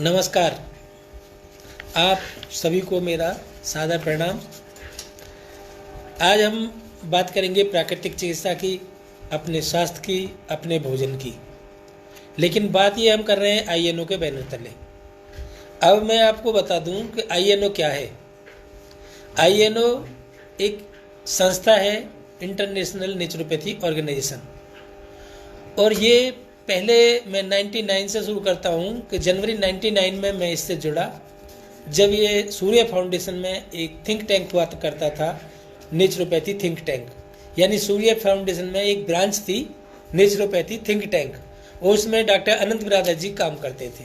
नमस्कार। आप सभी को मेरा सादर प्रणाम। आज हम बात करेंगे प्राकृतिक चिकित्सा की, अपने स्वास्थ्य की, अपने भोजन की। लेकिन बात ये हम कर रहे हैं आईएनओ के बैनर तले। अब मैं आपको बता दूं कि आईएनओ क्या है। आईएनओ एक संस्था है, इंटरनेशनल नेचुरोपैथी ऑर्गेनाइजेशन। और ये पहले मैं 99 से शुरू करता हूँ कि जनवरी 99 में मैं इससे जुड़ा, जब ये सूर्य फाउंडेशन में एक थिंक टैंक हुआ करता था, नेचुरोपैथी थिंक टैंक। यानी सूर्य फाउंडेशन में एक ब्रांच थी नेचुरोपैथी थिंक टैंक, और उसमें डॉक्टर अनंत बिरादर जी काम करते थे।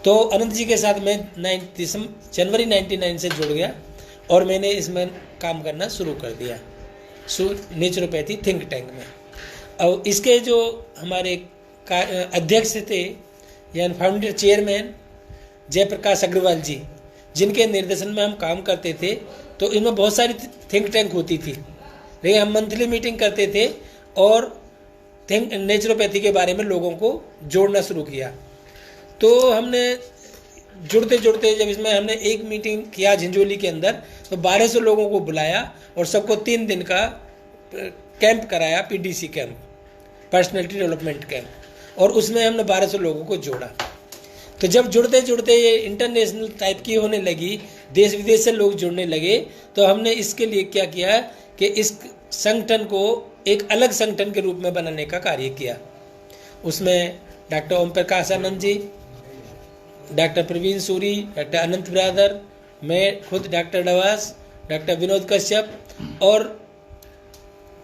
तो अनंत जी के साथ मैं जनवरी 99 से जुड़ गया और मैंने इसमें काम करना शुरू कर दिया नेचुरोपैथी थिंक टैंक में। और इसके जो हमारे अध्यक्ष थे, यानी फाउंडर चेयरमैन जयप्रकाश अग्रवाल जी, जिनके निर्देशन में हम काम करते थे। तो इनमें बहुत सारी थिंक टैंक होती थी, लेकिन हम मंथली मीटिंग करते थे और नेचुरोपैथी के बारे में लोगों को जोड़ना शुरू किया। तो हमने जुड़ते जुड़ते जब इसमें हमने एक मीटिंग किया झिंझोली के अंदर, तो 1200 लोगों को बुलाया और सबको 3 दिन का कैंप कराया, PDC camp, personality development camp, और उसमें हमने 1200 लोगों को जोड़ा। तो जब जुड़ते जुड़ते ये इंटरनेशनल टाइप की होने लगी, देश विदेश से लोग जुड़ने लगे, तो हमने इसके लिए क्या किया कि इस संगठन को एक अलग संगठन के रूप में बनाने का कार्य किया। उसमें doctor Om Prakash Anand ji, doctor Praveen Suri, doctor अनंत बिरादर, मैं खुद डॉक्टर डवास, डॉक्टर विनोद कश्यप और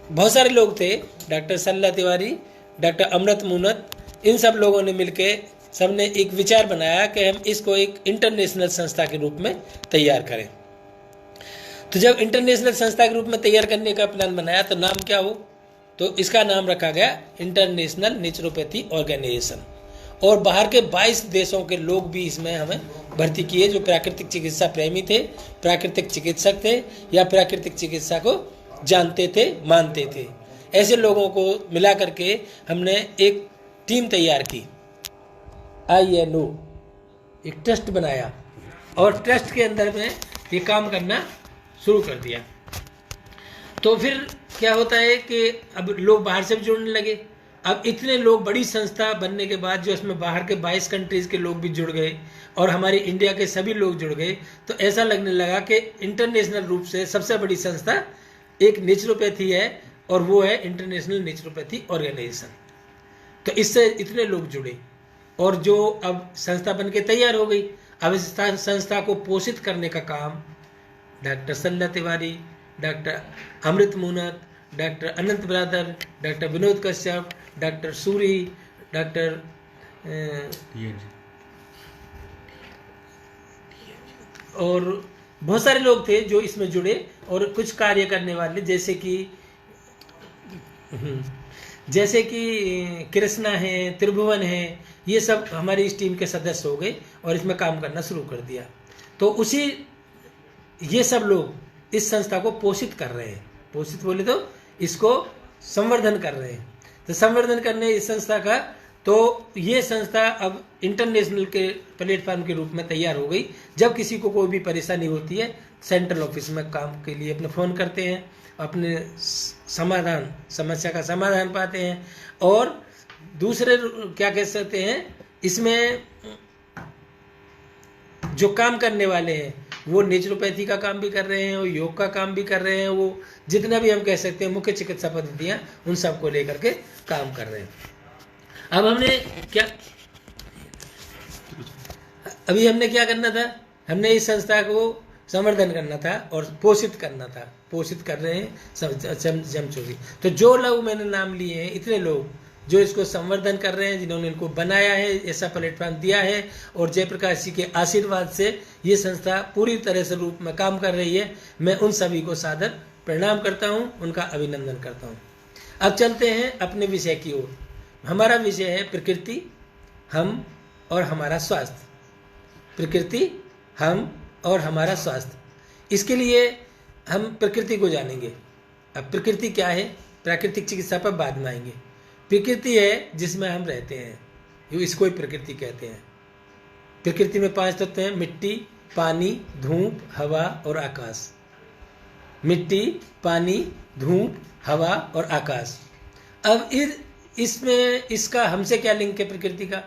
बहुत सारे लोग थे, डॉक्टर सल्ला तिवारी, डॉक्टर अमृत मुनत। इन सब लोगों ने मिलकर सबने एक विचार बनाया कि हम इसको एक इंटरनेशनल संस्था के रूप में तैयार करें। तो जब इंटरनेशनल संस्था के रूप में तैयार करने का प्लान बनाया, तो नाम क्या हो, तो इसका नाम रखा गया इंटरनेशनल नेचुरोपैथी ऑर्गेनाइजेशन। और बाहर के 22 देशों के लोग भी इसमें हमें भर्ती किए, जो प्राकृतिक चिकित्सा प्रेमी थे, प्राकृतिक चिकित्सक थे या प्राकृतिक चिकित्सा को जानते थे, मानते थे। ऐसे लोगों को मिला करके हमने एक टीम तैयार की, आईएनओ, एक ट्रस्ट बनाया और ट्रस्ट के अंदर में ये काम करना शुरू कर दिया। तो फिर क्या होता है कि अब लोग बाहर से भी जुड़ने लगे। अब इतने लोग, बड़ी संस्था बनने के बाद जो इसमें बाहर के 22 कंट्रीज के लोग भी जुड़ गए और हमारी इंडिया के सभी लोग जुड़ गए, तो ऐसा लगने लगा कि इंटरनेशनल रूप से सबसे बड़ी संस्था एक नेचुरोपैथी है, और वो है इंटरनेशनल नेचुरोपैथी ऑर्गेनाइजेशन। तो इससे इतने लोग जुड़े और जो अब संस्था बन के तैयार हो गई। अब इस संस्था को पोषित करने का काम डॉक्टर सल्ला तिवारी, डॉक्टर अमृत मुनत, डॉक्टर अनंत बिरादर, doctor Vinod Kashyap, doctor Suri, doctor और बहुत सारे लोग थे जो इसमें जुड़े, और कुछ कार्य करने वाले जैसे कि कृष्णा है, त्रिभुवन है, ये सब हमारी इस टीम के सदस्य हो गए और इसमें काम करना शुरू कर दिया। तो ये सब लोग इस संस्था को पोषित कर रहे हैं। पोषित बोले तो इसको संवर्धन कर रहे हैं। तो संवर्धन करने इस संस्था का, तो ये संस्था अब इंटरनेशनल के प्लेटफॉर्म के रूप में तैयार हो गई। जब किसी को कोई भी परेशानी होती है, सेंट्रल ऑफिस में काम के लिए अपने फ़ोन करते हैं, अपने समस्या का समाधान पाते हैं। और दूसरे क्या कह सकते हैं, इसमें जो काम करने वाले हैं वो नेचुरोपैथी का काम भी कर रहे हैं, वो योग का काम भी कर रहे हैं, वो जितना भी हम कह सकते हैं मुख्य चिकित्सा पद्धतियाँ, उन सब को लेकर के काम कर रहे हैं। अब हमने क्या करना था, हमने इस संस्था को संवर्धन करना था और पोषित करना था। पोषित कर रहे हैं जमचोगी। तो जो लोग मैंने नाम लिए हैं, इतने लोग जो इसको संवर्धन कर रहे हैं, जिन्होंने इनको बनाया है, ऐसा प्लेटफॉर्म दिया है, और जयप्रकाश जी के आशीर्वाद से ये संस्था पूरी तरह से रूप में काम कर रही है। मैं उन सभी को सादर प्रणाम करता हूँ, उनका अभिनंदन करता हूँ। अब चलते हैं अपने विषय की ओर। हमारा विषय है प्रकृति, हम और हमारा स्वास्थ्य। प्रकृति, हम और हमारा स्वास्थ्य। इसके लिए हम प्रकृति को जानेंगे। अब प्रकृति क्या है, प्राकृतिक चिकित्सा पर बाद में आएंगे। प्रकृति है जिसमें हम रहते हैं, इसको ही प्रकृति कहते हैं। प्रकृति में 5 तत्व हैं, मिट्टी, पानी, धूप, हवा और आकाश। मिट्टी, पानी, धूप, हवा और आकाश। अब इसमें इसका हमसे क्या लिंक है? प्रकृति का,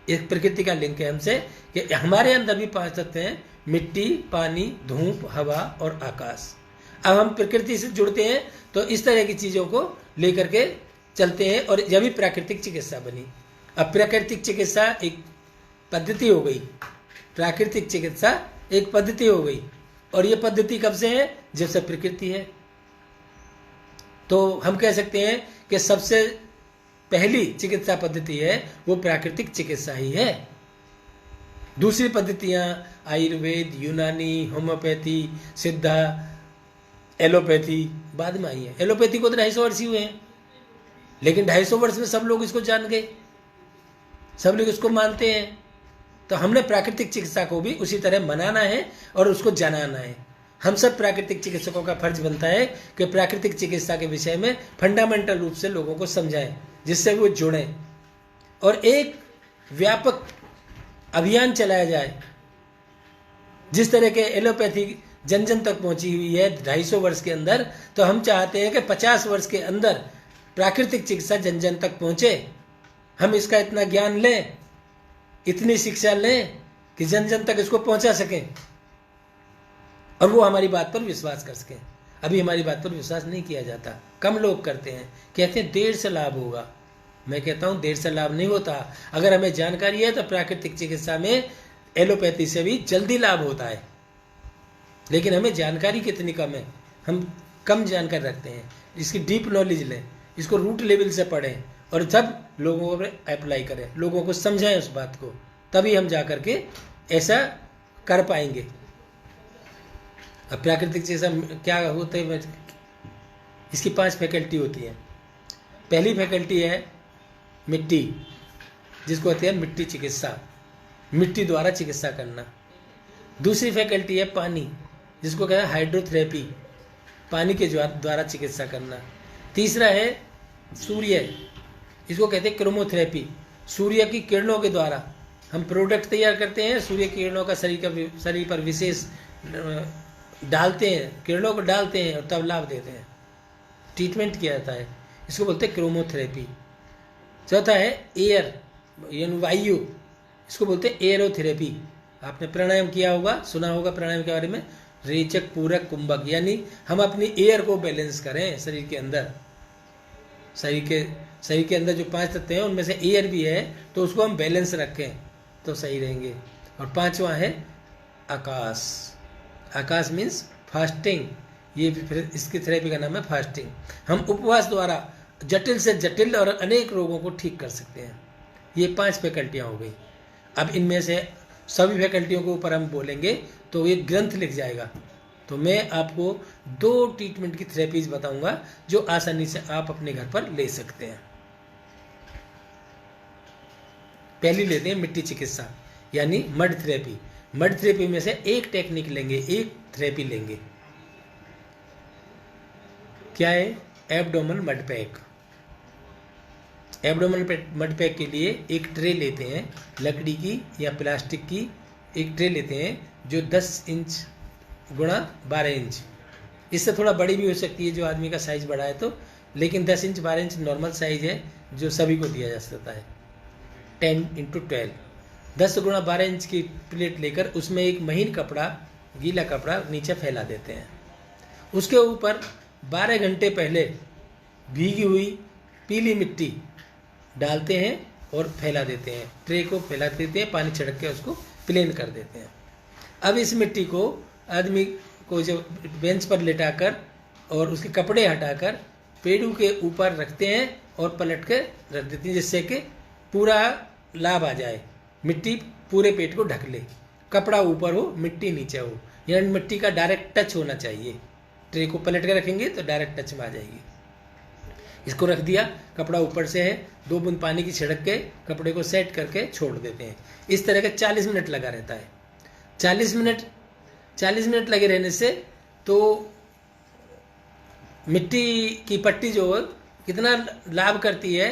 एक प्रकृति का लिंक है हमसे कि हमारे अंदर भी 5 तत्व हैं, मिट्टी, पानी, धूप, हवा और आकाश। अब हम प्रकृति से जुड़ते हैं तो इस तरह की चीज़ों को लेकर के चलते हैं और जब भी प्राकृतिक चिकित्सा बनी। अब प्राकृतिक चिकित्सा एक पद्धति हो गई, प्राकृतिक चिकित्सा एक पद्धति हो गई, और ये पद्धति कब से है? जब से प्रकृति है। तो हम कह सकते हैं कि सबसे पहली चिकित्सा पद्धति है वो प्राकृतिक चिकित्सा ही है। दूसरी पद्धतियां आयुर्वेद, यूनानी, होम्योपैथी, सिद्धा, एलोपैथी बाद में आई है। एलोपैथी को तो 250 वर्ष ही हुए हैं, लेकिन 250 वर्ष में सब लोग इसको जान गए, सब लोग इसको मानते हैं। तो हमने प्राकृतिक चिकित्सा को भी उसी तरह मनाना है और उसको जनाना है। हम सब प्राकृतिक चिकित्सकों का फर्ज बनता है कि प्राकृतिक चिकित्सा के विषय में फंडामेंटल रूप से लोगों को समझाएं, जिससे वो जुड़ें और एक व्यापक अभियान चलाया जाए। जिस तरह के एलोपैथी जन जन तक पहुंची हुई है 250 वर्ष के अंदर, तो हम चाहते हैं कि 50 वर्ष के अंदर प्राकृतिक चिकित्सा जन जन तक पहुंचे। हम इसका इतना ज्ञान लें, इतनी शिक्षा लें कि जन जन तक इसको पहुंचा सकें और वो हमारी बात पर विश्वास कर सकें। अभी हमारी बात पर विश्वास नहीं किया जाता, कम लोग करते हैं, कहते हैं देर से लाभ होगा। मैं कहता हूं देर से लाभ नहीं होता। अगर हमें जानकारी है तो प्राकृतिक चिकित्सा में एलोपैथी से भी जल्दी लाभ होता है, लेकिन हमें जानकारी कितनी कम है, हम कम जानकारी रखते हैं। इसकी डीप नॉलेज लें, इसको रूट लेवल से पढ़ें और जब लोगों को अप्लाई करें, लोगों को समझाएं उस बात को, तभी हम जा कर के ऐसा कर पाएंगे। अब प्राकृतिक चिकित्सा क्या होता है? इसकी 5 फैकल्टी होती हैं। पहली फैकल्टी है मिट्टी, जिसको कहते हैं मिट्टी चिकित्सा, मिट्टी द्वारा चिकित्सा करना। दूसरी फैकल्टी है पानी, जिसको कहते हैं हाइड्रोथेरेपी, पानी के द्वारा चिकित्सा करना। तीसरा है सूर्य, इसको कहते हैं क्रोमोथेरेपी, सूर्य की किरणों के द्वारा हम प्रोडक्ट तैयार करते हैं, सूर्य की किरणों का शरीर पर विशेष डालते हैं, किरणों को डालते हैं और तब लाभ देते हैं, ट्रीटमेंट किया जाता है, इसको बोलते हैं क्रोमोथेरेपी। चौथा है एयर यानी वायु, इसको बोलते हैं एयरोथेरेपी। आपने प्राणायाम किया होगा, सुना होगा प्राणायाम के बारे में, रेचक, पूरक, कुंभक, यानी हम अपनी एयर को बैलेंस करें शरीर के अंदर। शरीर के अंदर जो 5 तत्व हैं उनमें से एयर भी है, तो उसको हम बैलेंस रखें तो सही रहेंगे। और 5वां है आकाश। आकाश मीन्स फास्टिंग, ये फिर इसकी थेरेपी का नाम है फास्टिंग। हम उपवास द्वारा जटिल से जटिल और अनेक रोगों को ठीक कर सकते हैं। ये 5 फैकल्टियाँ हो गई। अब इनमें से सभी फैकल्टियों के ऊपर हम बोलेंगे तो एक ग्रंथ लिख जाएगा। तो मैं आपको 2 ट्रीटमेंट की थेरेपीज बताऊंगा जो आसानी से आप अपने घर पर ले सकते हैं। पहली लेते हैं मिट्टी चिकित्सा यानी मड थेरेपी। मड थेरेपी में से एक टेक्निक लेंगे, एक थेरेपी लेंगे। क्या है? Abdomen mud pack. Abdomen mud pack के लिए एक ट्रे लेते हैं, लकड़ी की या प्लास्टिक की एक ट्रे लेते हैं जो 10 इंच गुणा 12 इंच, इससे थोड़ा बड़ी भी हो सकती है जो आदमी का साइज बड़ा है तो, लेकिन 10 इंच 12 इंच नॉर्मल साइज है जो सभी को दिया जा सकता है। 10x12 10 गुणा 12 इंच की प्लेट लेकर उसमें एक महीन कपड़ा, गीला कपड़ा नीचे फैला देते हैं। उसके ऊपर 12 घंटे पहले भीगी हुई पीली मिट्टी डालते हैं और फैला देते हैं। ट्रे को फैला देते हैं, पानी छिड़क के उसको प्लेन कर देते हैं। अब इस मिट्टी को आदमी को जब बेंच पर लेटाकर और उसके कपड़े हटाकर पेड़ों के ऊपर रखते हैं और पलट के रख देते हैं, जिससे कि पूरा लाभ आ जाए, मिट्टी पूरे पेट को ढक ले, कपड़ा ऊपर हो मिट्टी नीचे हो, यानी मिट्टी का डायरेक्ट टच होना चाहिए। ट्रे को पलट के रखेंगे तो डायरेक्ट टच में आ जाएगी। इसको रख दिया, कपड़ा ऊपर से है, 2 बूंद पानी की छिड़क के कपड़े को सेट करके छोड़ देते हैं। इस तरह का 40 मिनट लगा रहता है। 40 मिनट लगे रहने से तो मिट्टी की पट्टी जो कितना लाभ करती है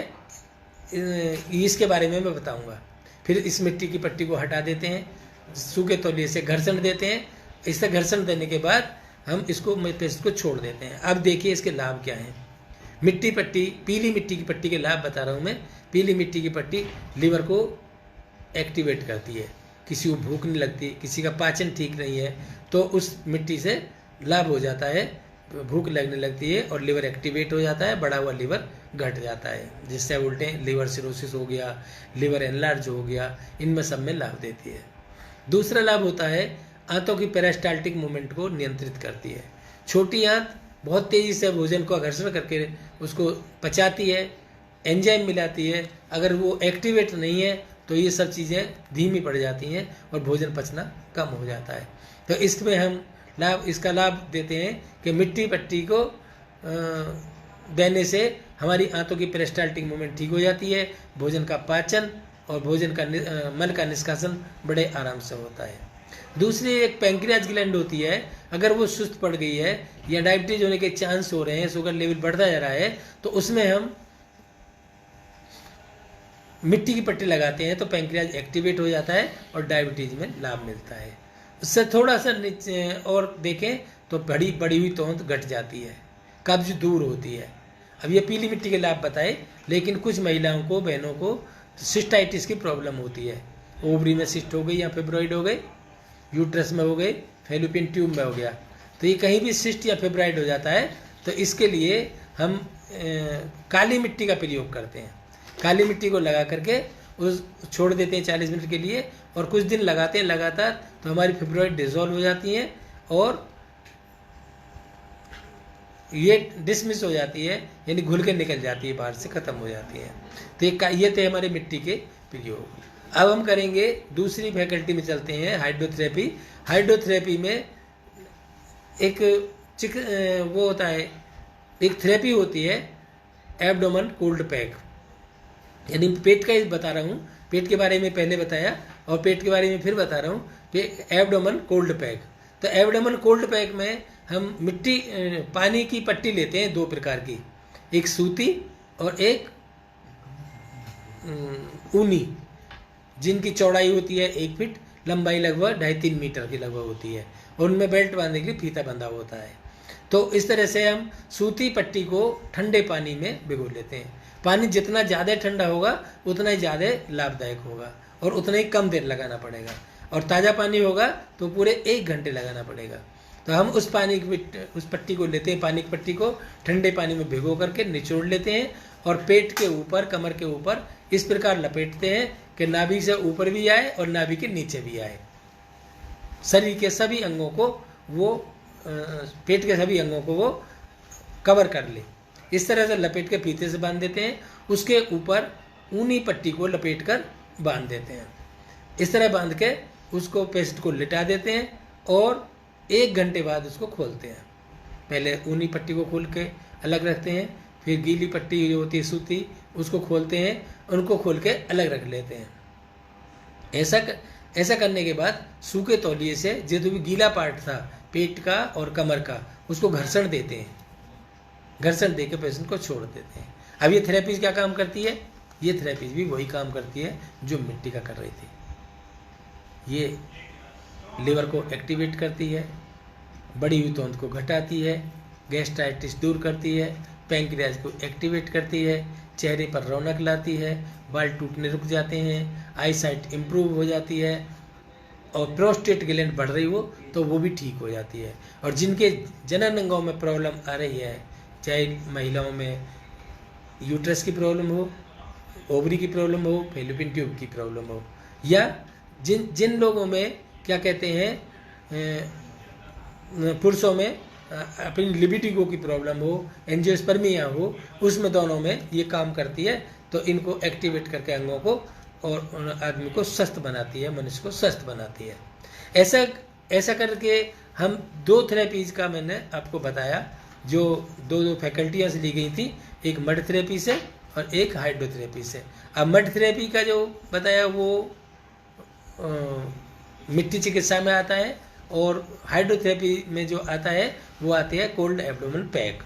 इसके बारे में मैं बताऊंगा। फिर इस मिट्टी की पट्टी को हटा देते हैं, सूखे तौलिए से घर्षण देते हैं। इससे घर्षण देने के बाद हम इसको पेस्ट को छोड़ देते हैं। अब देखिए इसके लाभ क्या हैं। मिट्टी पट्टी, पीली मिट्टी की पट्टी के लाभ बता रहा हूँ मैं। पीली मिट्टी की पट्टी लीवर को एक्टिवेट करती है। किसी को भूख नहीं लगती, किसी का पाचन ठीक नहीं है, तो उस मिट्टी से लाभ हो जाता है, भूख लगने लगती है और लिवर एक्टिवेट हो जाता है, बढ़ा हुआ लिवर घट जाता है, जिससे उल्टे लिवर सिरोसिस हो गया, लिवर एनलार्ज हो गया, इनमें सब में लाभ देती है। दूसरा लाभ होता है आंतों की पेरिस्टाल्टिक मूवमेंट को नियंत्रित करती है। छोटी आंत बहुत तेज़ी से भोजन को आकर्षण करके उसको पचाती है, एंजाइम मिलाती है। अगर वो एक्टिवेट नहीं है तो ये सब चीज़ें धीमी पड़ जाती हैं और भोजन पचना कम हो जाता है। तो इसमें हम इसका लाभ देते हैं कि मिट्टी पट्टी को देने से हमारी आंतों की पेरिस्टाल्टिक मूवमेंट ठीक हो जाती है, भोजन का पाचन और भोजन का मल का निष्कासन बड़े आराम से होता है। दूसरी एक पैंक्रियाज ग्लैंड होती है, अगर वो सुस्त पड़ गई है या डायबिटीज होने के चांस हो रहे हैं, शुगर लेवल बढ़ता जा रहा है, तो उसमें हम मिट्टी की पट्टी लगाते हैं तो पैंक्रियाज एक्टिवेट हो जाता है और डायबिटीज में लाभ मिलता है। उससे थोड़ा सा नीचे और देखें तो बड़ी हुई तोंद घट जाती है, कब्ज दूर होती है। अब ये पीली मिट्टी के लाभ बताए, लेकिन कुछ महिलाओं को, बहनों को सिस्टाइटिस की प्रॉब्लम होती है। ओवरी में सिस्ट हो गई या फिब्रॉइड हो गई, यूट्रस में हो गई, फैलोपियन ट्यूब में हो गया, तो ये कहीं भी सिस्ट या फिब्रॉइड हो जाता है, तो इसके लिए हम काली मिट्टी का प्रयोग करते हैं। काली मिट्टी को लगा करके उस छोड़ देते हैं 40 मिनट के लिए, और कुछ दिन लगाते हैं लगातार, तो हमारी फिब्रॉइड डिसॉल्व हो जाती हैं और ये डिसमिस हो जाती है, यानी घुल के निकल जाती है, बाहर से खत्म हो जाती है। तो ये थे हमारे मिट्टी के प्रयोग। अब हम करेंगे दूसरी फैकल्टी में चलते हैं, हाइड्रोथेरेपी। हाइड्रोथेरेपी में एक वो होता है, एक थेरेपी होती है एब्डोमेन कोल्ड पैक, यानी पेट का ही बता रहा हूँ। पेट के बारे में पहले बताया और पेट के बारे में फिर बता रहा हूँ कि एब्डोमेन कोल्ड पैक। तो एब्डोमेन कोल्ड पैक में हम पानी की पट्टी लेते हैं, 2 प्रकार की, एक सूती और एक ऊनी, जिनकी चौड़ाई होती है 1 फीट, लंबाई लगभग 2.5-3 मीटर की लगभग होती है, और उनमें बेल्ट बांधने के लिए फीता बंधा होता है। तो इस तरह से हम सूती पट्टी को ठंडे पानी में भिगो लेते हैं। पानी जितना ज़्यादा ठंडा होगा उतना ही ज़्यादा लाभदायक होगा और उतना ही कम देर लगाना पड़ेगा, और ताज़ा पानी होगा तो पूरे 1 घंटे लगाना पड़ेगा। तो हम उस पट्टी को लेते हैं, पानी की पट्टी को ठंडे पानी में भिगो करके निचोड़ लेते हैं और पेट के ऊपर, कमर के ऊपर इस प्रकार लपेटते हैं कि नाभि से ऊपर भी आए और नाभि के नीचे भी आए। शरीर के सभी अंगों को वो, पेट के सभी अंगों को वो कवर कर ले। इस तरह से लपेट के फीते से बांध देते हैं, उसके ऊपर ऊनी पट्टी को लपेट कर बांध देते हैं। इस तरह बांध के उसको पेस्ट को लिटा देते हैं और 1 घंटे बाद उसको खोलते हैं। पहले ऊनी पट्टी को खोल के अलग रखते हैं, फिर गीली पट्टी जो होती है सूती, उसको खोलते हैं, उनको खोल के अलग रख लेते हैं। ऐसा करने के बाद सूखे तौलिए से जो भी गीला पार्ट था पेट का और कमर का, उसको घर्षण देते हैं। घर्षण दे के पेशेंट को छोड़ देते हैं। अब ये थेरेपी क्या काम करती है? ये थेरेपी भी वही काम करती है जो मिट्टी का कर रही थी। ये लिवर को एक्टिवेट करती है, बड़ी हुई तोंद को घटाती है, गैस्ट्राइटिस दूर करती है, पैंक्रियाज को एक्टिवेट करती है, चेहरे पर रौनक लाती है, बाल टूटने रुक जाते हैं, आई साइट इम्प्रूव हो जाती है, और प्रोस्टेट ग्लैंड बढ़ रही हो तो वो भी ठीक हो जाती है। और जिनके जनन अंगों में प्रॉब्लम आ रही है, चाहे महिलाओं में यूट्रस की प्रॉब्लम हो, ओवरी की प्रॉब्लम हो, फैलोपियन ट्यूब की प्रॉब्लम हो, या जिन लोगों में क्या कहते हैं पुरुषों में अपनी लिबिडिगो की प्रॉब्लम हो, एंजियोस्पर्मिया हो, उसमें दोनों में ये काम करती है। तो इनको एक्टिवेट करके अंगों को और आदमी को स्वस्थ बनाती है, मनुष्य को स्वस्थ बनाती है। ऐसा करके हम 2 थेरेपीज का मैंने आपको बताया, जो 2 फैकल्टियाँ से ली गई थी, एक मड थेरेपी से और एक हाइड्रोथेरेपी से। अब मड थेरेपी का जो बताया वो मिट्टी चिकित्सा में आता है, और हाइड्रोथेरेपी में जो आता है वो आती है कोल्ड एब्डोमेन पैक।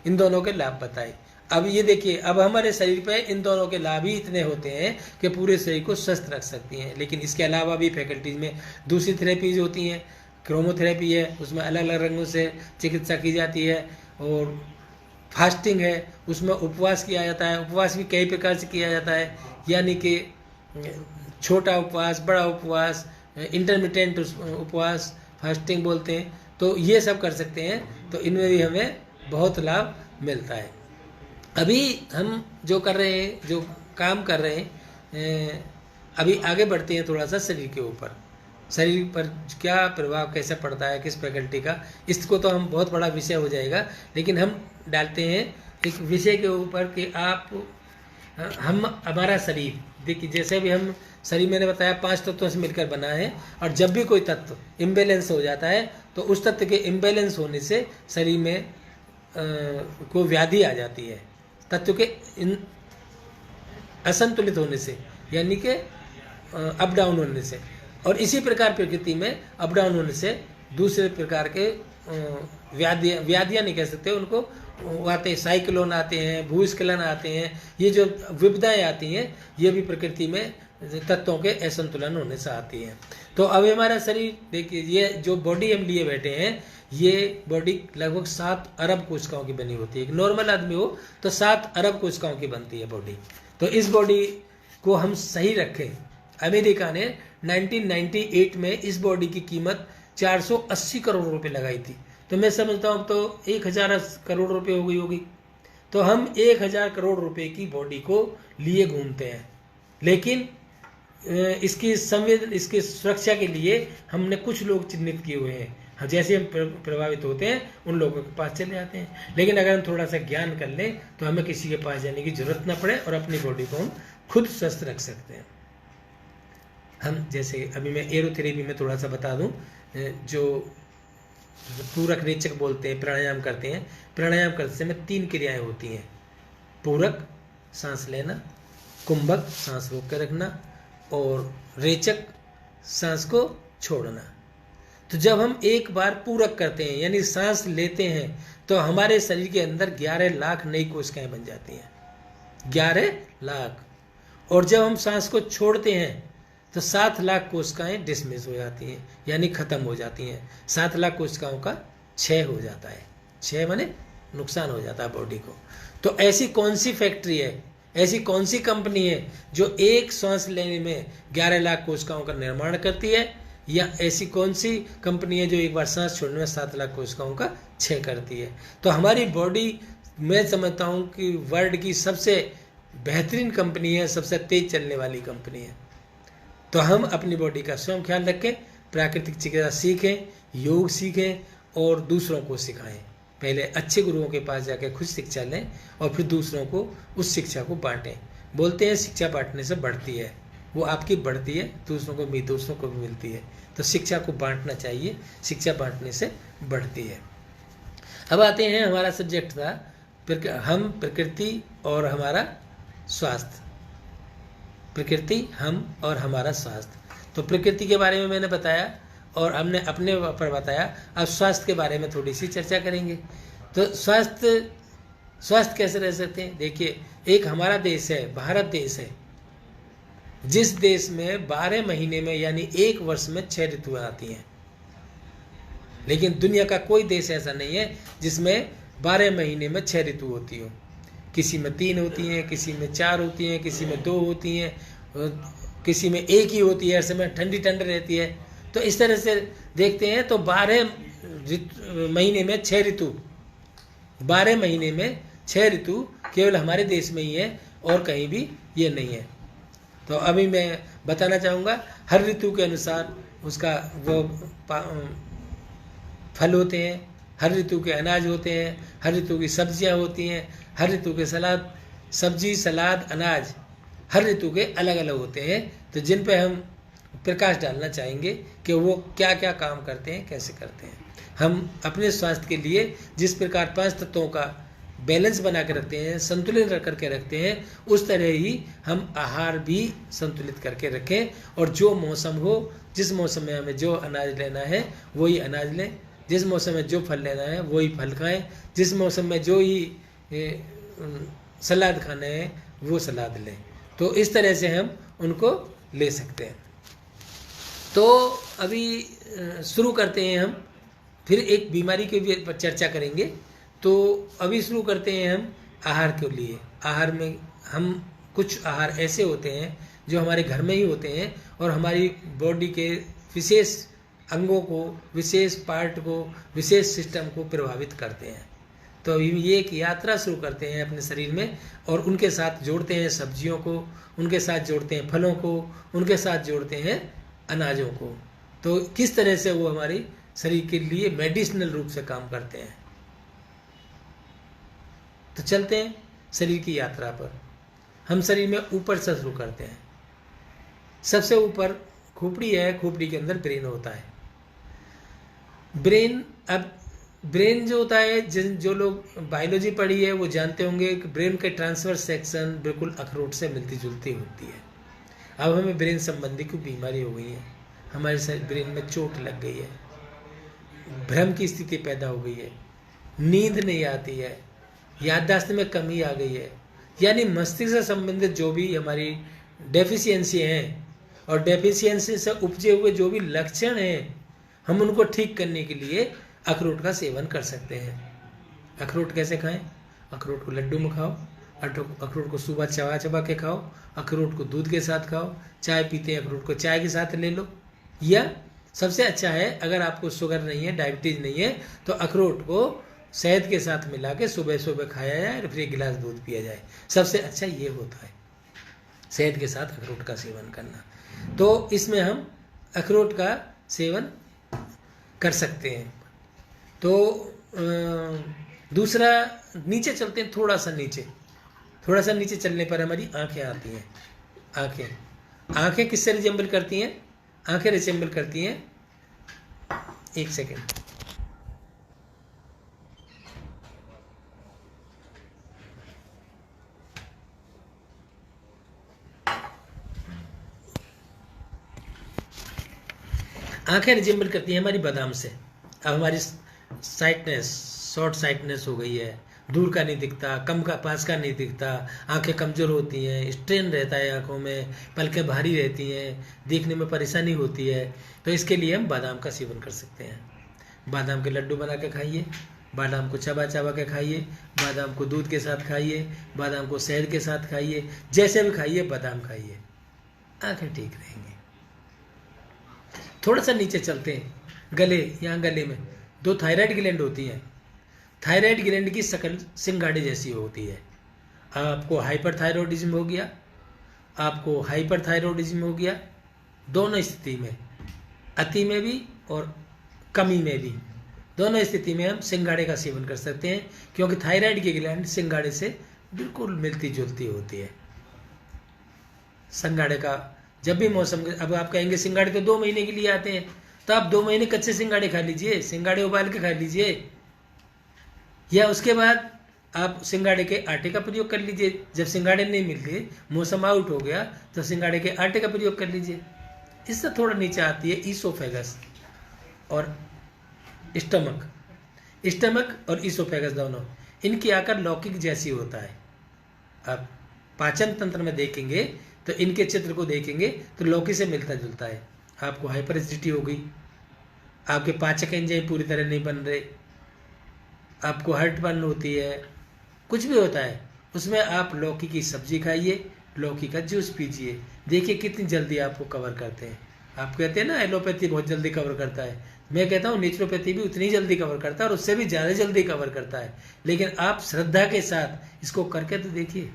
इन दोनों के लाभ बताए। अब ये देखिए, अब हमारे शरीर पे इन दोनों के लाभ ही इतने होते हैं कि पूरे शरीर को स्वस्थ रख सकती हैं। लेकिन इसके अलावा भी फैकल्टीज में दूसरी थेरेपीज होती हैं। क्रोमोथेरेपी है, उसमें अलग अलग रंगों से चिकित्सा की जाती है। और फास्टिंग है, उसमें उपवास किया जाता है। उपवास भी कई प्रकार से किया जाता है, यानी कि छोटा उपवास, बड़ा उपवास, इंटरमिटेंट उपवास, फास्टिंग बोलते हैं। तो ये सब कर सकते हैं, तो इनमें भी हमें बहुत लाभ मिलता है। अभी हम जो कर रहे हैं, जो काम कर रहे हैं, अभी आगे बढ़ते हैं थोड़ा सा शरीर के ऊपर। शरीर पर क्या प्रभाव कैसे पड़ता है, किस फैकल्टी का, इसको तो हम बहुत बड़ा विषय हो जाएगा। लेकिन हम डालते हैं एक विषय के ऊपर कि हमारा शरीर देखिए, जैसे भी हम शरीर, मैंने बताया 5 तत्वों से मिलकर बना है। और जब भी कोई तत्व इम्बैलेंस हो जाता है तो उस तत्व के इम्बैलेंस होने से शरीर में को व्याधि आ जाती है। तत्व के असंतुलित होने से, यानी कि अप डाउन होने से। और इसी प्रकार प्रकृति में अप डाउन होने से दूसरे प्रकार के व्याधियाँ नहीं कह सकते उनको, आते हैं, साइक्लोन आते हैं, भूस्खलन आते हैं। ये जो विपदाएं आती हैं, ये भी प्रकृति में तत्वों के असंतुलन होने से आती हैं। तो अब हमारा शरीर देखिए, ये जो बॉडी हम लिए बैठे हैं, ये बॉडी लगभग 7 अरब कोशिकाओं की बनी होती है। एक नॉर्मल आदमी हो तो 7 अरब कोशिकाओं की बनती है बॉडी। तो इस बॉडी को हम सही रखें। अमेरिका ने 1998 में इस बॉडी की कीमत 480 करोड़ रुपए लगाई थी। तो मैं समझता हूँ तो 1000 करोड़ रुपए हो गई होगी। तो हम 1000 करोड़ रुपए की बॉडी को लिए घूमते हैं। लेकिन इसकी सुरक्षा के लिए हमने कुछ लोग चिन्हित किए हुए हैं। जैसे हम प्रभावित होते हैं उन लोगों के पास चले जाते हैं। लेकिन अगर हम थोड़ा सा ज्ञान कर लें तो हमें किसी के पास जाने की जरूरत ना पड़े और अपनी बॉडी को हम खुद स्वस्थ रख सकते हैं। हम जैसे अभी मैं एरोथेरेपी में थोड़ा सा बता दूं, जो पूरक रेचक बोलते हैं, प्राणायाम करते हैं। प्राणायाम करते समय 3 क्रियाएं होती हैं। पूरक सांस लेना, कुंभक सांस रोक कर रखना, और रेचक सांस को छोड़ना। तो जब हम एक बार पूरक करते हैं यानी सांस लेते हैं तो हमारे शरीर के अंदर 11 लाख नई कोशिकाएं बन जाती हैं। 11 लाख। और जब हम सांस को छोड़ते हैं तो 7 लाख कोशिकाएं डिसमिस हो जाती हैं, यानी खत्म हो जाती हैं। 7 लाख कोशिकाओं का क्षय हो जाता है। क्षय माने नुकसान हो जाता है बॉडी को। तो ऐसी कौन सी फैक्ट्री है, ऐसी कौन सी कंपनी है जो एक सांस लेने में 11 लाख कोशिकाओं का निर्माण करती है, या ऐसी कौन सी कंपनी है जो एक बार सांस छोड़ने में 7 लाख कोशिकाओं का क्षय करती है। तो हमारी बॉडी, मैं समझता हूँ कि वर्ल्ड की सबसे बेहतरीन कंपनी है, सबसे तेज चलने वाली कंपनी है। तो हम अपनी बॉडी का स्वयं ख्याल रखें, प्राकृतिक चिकित्सा सीखें, योग सीखें और दूसरों को सिखाएं। पहले अच्छे गुरुओं के पास जाकर खुद शिक्षा लें और फिर दूसरों को उस शिक्षा को बांटें। बोलते हैं शिक्षा बांटने से बढ़ती है, वो आपकी बढ़ती है, दूसरों को भी मिलती है। तो शिक्षा को बांटना चाहिए, शिक्षा बांटने से बढ़ती है। अब आते हैं, हमारा सब्जेक्ट था हम, प्रकृति और हमारा स्वास्थ्य। प्रकृति, हम और हमारा स्वास्थ्य। तो प्रकृति के बारे में मैंने बताया और हमने अपने पर बताया। अब स्वास्थ्य के बारे में थोड़ी सी चर्चा करेंगे। तो स्वास्थ्य कैसे रह सकते हैं? देखिए, एक हमारा देश है, भारत देश है, जिस देश में 12 महीने में यानी 1 वर्ष में 6 ऋतुएं आती हैं। लेकिन दुनिया का कोई देश ऐसा नहीं है जिसमें 12 महीने में 6 ऋतु होती हो। किसी में 3 होती हैं, किसी में 4 होती हैं, किसी में 2 होती हैं, किसी में 1 ही होती है, हर समय ठंडी ठंड रहती है। तो इस तरह से देखते हैं तो 12 महीने में 6 ऋतु, 12 महीने में 6 ऋतु केवल हमारे देश में ही है और कहीं भी ये नहीं है। तो अभी मैं बताना चाहूँगा, हर ऋतु के अनुसार उसका वो फल होते हैं, हर ऋतु के अनाज होते हैं, हर ऋतु की सब्जियां होती हैं, हर ऋतु के सलाद, सब्जी, सलाद, अनाज हर ऋतु के अलग अलग होते हैं। तो जिन पे हम प्रकाश डालना चाहेंगे कि वो क्या क्या काम करते हैं, कैसे करते हैं। हम अपने स्वास्थ्य के लिए जिस प्रकार 5 तत्वों का बैलेंस बना के रखते हैं, संतुलन रख करके रखते हैं, उस तरह ही हम आहार भी संतुलित करके रखें। और जो मौसम हो, जिस मौसम में हमें जो अनाज लेना है वही अनाज लें, जिस मौसम में जो फल लेना है वही फल खाएं, जिस मौसम में जो ही सलाद खाना है वो सलाद लें। तो इस तरह से हम उनको ले सकते हैं। तो अभी शुरू करते हैं हम, फिर एक बीमारी के भी पर चर्चा करेंगे। तो अभी शुरू करते हैं हम आहार के लिए। आहार में हम कुछ आहार ऐसे होते हैं जो हमारे घर में ही होते हैं और हमारी बॉडी के विशेष अंगों को, विशेष पार्ट को, विशेष सिस्टम को प्रभावित करते हैं। तो अभी ये एक यात्रा शुरू करते हैं अपने शरीर में और उनके साथ जोड़ते हैं सब्जियों को, उनके साथ जोड़ते हैं फलों को, उनके साथ जोड़ते हैं अनाजों को। तो किस तरह से वो हमारे शरीर के लिए मेडिसिनल रूप से काम करते हैं। तो चलते हैं शरीर की यात्रा पर। हम शरीर में ऊपर से शुरू करते हैं। सबसे ऊपर खोपड़ी है, खोपड़ी के अंदर ब्रेन होता है। ब्रेन जो होता है, जो लोग बायोलॉजी पढ़ी है वो जानते होंगे कि ब्रेन के ट्रांसवर्स सेक्शन बिल्कुल अखरोट से मिलती जुलती होती है। अब हमें ब्रेन संबंधी कोई बीमारी हो गई है, हमारे ब्रेन में चोट लग गई है, भ्रम की स्थिति पैदा हो गई है, नींद नहीं आती है, याददाश्त में कमी आ गई है, यानी मस्तिष्क से संबंधित जो भी हमारी डेफिशिएंसी हैं और डेफिशिएंसी से उपजे हुए जो भी लक्षण हैं, हम उनको ठीक करने के लिए अखरोट का सेवन कर सकते हैं। अखरोट कैसे खाएं? अखरोट को लड्डू में खाओ, अखरोट को सुबह चबा चबा के खाओ, अखरोट को दूध के साथ खाओ, चाय पीते हैं अखरोट को चाय के साथ ले लो, या सबसे अच्छा है अगर आपको शुगर नहीं है, डायबिटीज नहीं है, तो अखरोट को शहद के साथ मिला के सुबह सुबह खाया जाए और फिर एक गिलास दूध पिया जाए। सबसे अच्छा ये होता है शहद के साथ अखरोट का सेवन करना। तो इसमें हम अखरोट का सेवन कर सकते हैं। तो दूसरा, नीचे चलते हैं, थोड़ा सा नीचे चलने पर हमारी आंखें आती हैं। आंखें किससे रिजेंबल करती हैं? आंखें रिजेंबल करती हैं, एक सेकेंड, आंखें रिजेंबल करती हैं हमारी बादाम से। अब हमारी साइटनेस, शॉर्ट साइटनेस हो गई है, दूर का नहीं दिखता, कम का पास का नहीं दिखता, आंखें कमज़ोर होती हैं, स्ट्रेन रहता है आंखों में, पलकें भारी रहती हैं, देखने में परेशानी होती है। तो इसके लिए हम बादाम का सेवन कर सकते हैं। बादाम के लड्डू बना के खाइए, बादाम को चबा चबा के खाइए, बादाम को दूध के साथ खाइए, बादाम को शहद के साथ खाइए, जैसे भी खाइए बादाम खाइए, आंखें ठीक रहेंगी। थोड़ा सा नीचे चलते हैं, यहाँ गले में 2 थायराइड ग्लैंड होती हैं। थायराइड ग्लैंड की शक्ल सिंगाड़े जैसी होती है। आपको हाइपरथायरॉयडिज्म हो गया, आपको हाइपरथायरॉयडिज्म हो गया, दोनों स्थिति में, अति में भी और कमी में भी, दोनों स्थिति में हम सिंगाड़े का सेवन कर सकते हैं, क्योंकि थायराइड की ग्लैंड सिंगाड़े से बिल्कुल मिलती जुलती होती है। सिंगाड़े का जब भी मौसम, अब आप कहेंगे सिंगाड़े तो 2 महीने के लिए आते हैं, तो आप 2 महीने कच्चे सिंगाड़े खा लीजिए, सिंगाड़े उबाल के खा लीजिए, या उसके बाद आप सिंगाड़े के आटे का प्रयोग कर लीजिए। जब सिंगाड़े नहीं मिलते, मौसम आउट हो गया, तो सिंगाड़े के आटे का प्रयोग कर लीजिए। इससे थोड़ा नीचे आती है ईसोफेगस और स्टमक और ईसोफेगस दोनों, इनकी आकार लौकिक जैसी होता है। आप पाचन तंत्र में देखेंगे तो इनके चित्र को देखेंगे तो लौकी से मिलता जुलता है। आपको हाइपर एसिडिटी हो गई, आपके पाचक एंजाइम पूरी तरह नहीं बन रहे, आपको हार्टबर्न होती है, कुछ भी होता है, उसमें आप लौकी की सब्जी खाइए, लौकी का जूस पीजिए, देखिए कितनी जल्दी आपको कवर करते हैं। आप कहते हैं ना एलोपैथी बहुत जल्दी कवर करता है, मैं कहता हूँ नेचुरोपैथी भी उतनी जल्दी कवर करता है और उससे भी ज़्यादा जल्दी कवर करता है। लेकिन आप श्रद्धा के साथ इसको करके तो देखिए।